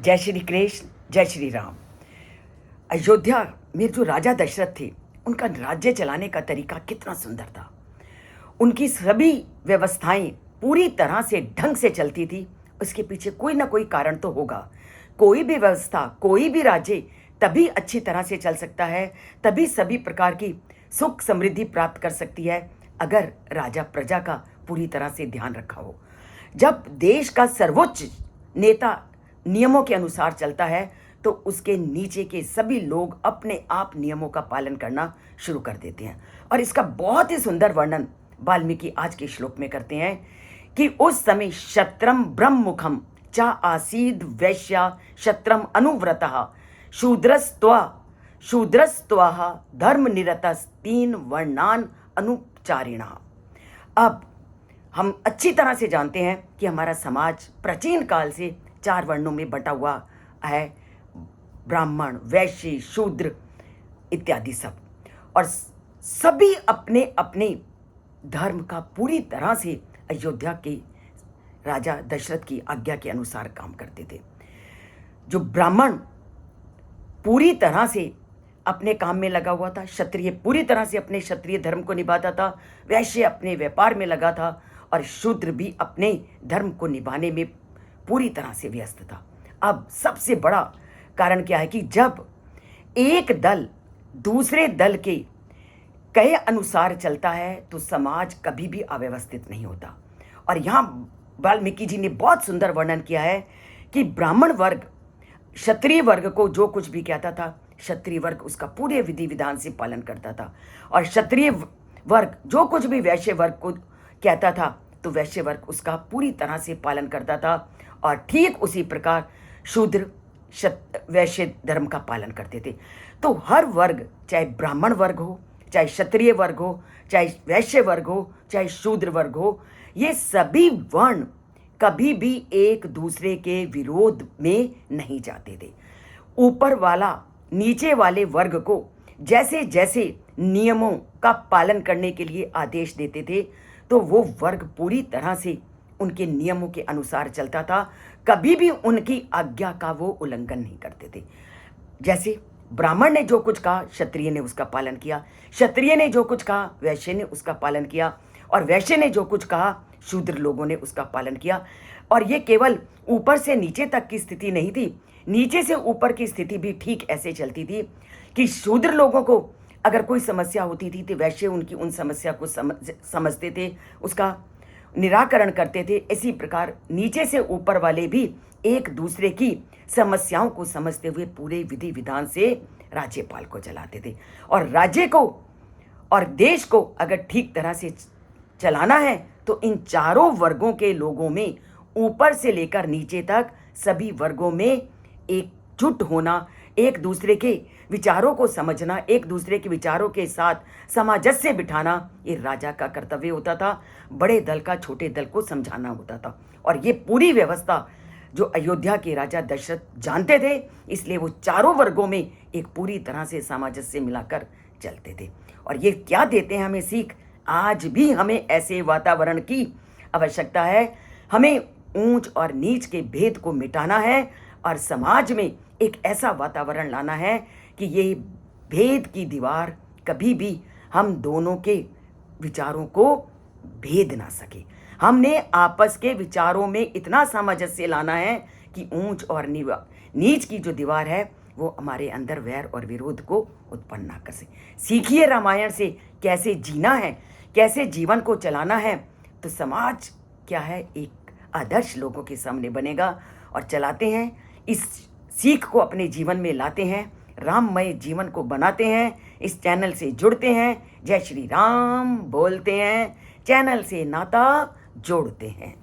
जय श्री कृष्ण, जय श्री राम। अयोध्या में जो राजा दशरथ थे, उनका राज्य चलाने का तरीका कितना सुंदर था। उनकी सभी व्यवस्थाएं पूरी तरह से ढंग से चलती थी। उसके पीछे कोई ना कोई कारण तो होगा। कोई भी व्यवस्था, कोई भी राज्य तभी अच्छी तरह से चल सकता है, तभी सभी प्रकार की सुख समृद्धि प्राप्त कर सकती है, अगर राजा प्रजा का पूरी तरह से ध्यान रखा हो। जब देश का सर्वोच्च नेता नियमों के अनुसार चलता है, तो उसके नीचे के सभी लोग अपने आप नियमों का पालन करना शुरू कर देते हैं। और इसका बहुत ही सुंदर वर्णन वाल्मीकि आज के श्लोक में करते हैं कि उस समय शत्रम ब्रह्ममुखम चा आसीद वैश्या शत्रम अनुव्रतः शूद्रस्त्वा धर्म निरतस्तीन वर्णान अनुचारिणः। अब हम अच्छी तरह से जानते हैं कि हमारा समाज प्राचीन काल से 4 वर्णों में बटा हुआ है, ब्राह्मण, वैश्य, शूद्र इत्यादि सब। और सभी अपने अपने धर्म का पूरी तरह से अयोध्या के राजा दशरथ की आज्ञा के अनुसार काम करते थे। जो ब्राह्मण पूरी तरह से अपने काम में लगा हुआ था, क्षत्रिय पूरी तरह से अपने क्षत्रिय धर्म को निभाता था, वैश्य अपने व्यापार में लगा था, और शूद्र भी अपने धर्म को निभाने में पूरी तरह से व्यस्त था। अब सबसे बड़ा कारण क्या है कि जब एक दल दूसरे दल के कहे अनुसार चलता है, तो समाज कभी भी अव्यवस्थित नहीं होता। और यहाँ वाल्मीकि जी ने बहुत सुंदर वर्णन किया है कि ब्राह्मण वर्ग क्षत्रिय वर्ग को जो कुछ भी कहता था, क्षत्रिय वर्ग उसका पूरे विधि विधान से पालन करता था। और क्षत्रिय वर्ग जो कुछ भी वैश्य वर्ग को कहता था, तो वैश्य वर्ग उसका पूरी तरह से पालन करता था। और ठीक उसी प्रकार शूद्र वैश्य धर्म का पालन करते थे। तो हर वर्ग, चाहे ब्राह्मण वर्ग हो, चाहे क्षत्रिय वर्ग हो, चाहे वैश्य वर्ग हो, चाहे शूद्र वर्ग हो, ये सभी वर्ण कभी भी एक दूसरे के विरोध में नहीं जाते थे। ऊपर वाला नीचे वाले वर्ग को जैसे जैसे नियमों का पालन करने के लिए आदेश देते थे, तो वो वर्ग पूरी तरह से उनके नियमों के अनुसार चलता था। कभी भी उनकी आज्ञा का वो उल्लंघन नहीं करते थे। जैसे ब्राह्मण ने जो कुछ कहा, क्षत्रिय ने उसका पालन किया, क्षत्रिय ने जो कुछ कहा, वैश्य ने उसका पालन किया, और वैश्य ने जो कुछ कहा, शूद्र लोगों ने उसका पालन किया। और ये केवल ऊपर से नीचे तक की स्थिति नहीं थी, नीचे से ऊपर की स्थिति भी ठीक ऐसे चलती थी कि शूद्र लोगों को अगर कोई समस्या होती थी, तो वैश्य उनकी उन समस्या को समझते थे, उसका निराकरण करते थे। इसी प्रकार नीचे से ऊपर वाले भी एक दूसरे की समस्याओं को समझते हुए पूरे विधि विधान से राज्यपाल को चलाते थे। और राज्य को और देश को अगर ठीक तरह से चलाना है, तो इन चारों वर्गों के लोगों में, ऊपर से लेकर नीचे तक सभी वर्गों में एकजुट होना, एक दूसरे के विचारों को समझना, एक दूसरे के विचारों के साथ सामंजस्य बिठाना, ये राजा का कर्तव्य होता था। बड़े दल का छोटे दल को समझाना होता था। और ये पूरी व्यवस्था जो अयोध्या के राजा दशरथ जानते थे, इसलिए वो चारों वर्गों में एक पूरी तरह से सामंजस्य मिलाकर चलते थे। और ये क्या देते हैं हमें सीख? आज भी हमें ऐसे वातावरण की आवश्यकता है। हमें ऊंच और नीच के भेद को मिटाना है, और समाज में एक ऐसा वातावरण लाना है कि ये भेद की दीवार कभी भी हम दोनों के विचारों को भेद ना सके। हमने आपस के विचारों में इतना सामंजस्य लाना है कि ऊंच और नीच की जो दीवार है, वो हमारे अंदर वैर और विरोध को उत्पन्न ना कर सके। सीखिए रामायण से कैसे जीना है, कैसे जीवन को चलाना है, तो समाज क्या है, एक आदर्श लोगों के सामने बनेगा। और चलाते हैं, इस सीख को अपने जीवन में लाते हैं, राममय जीवन को बनाते हैं, इस चैनल से जुड़ते हैं, जय श्री राम बोलते हैं, चैनल से नाता जोड़ते हैं।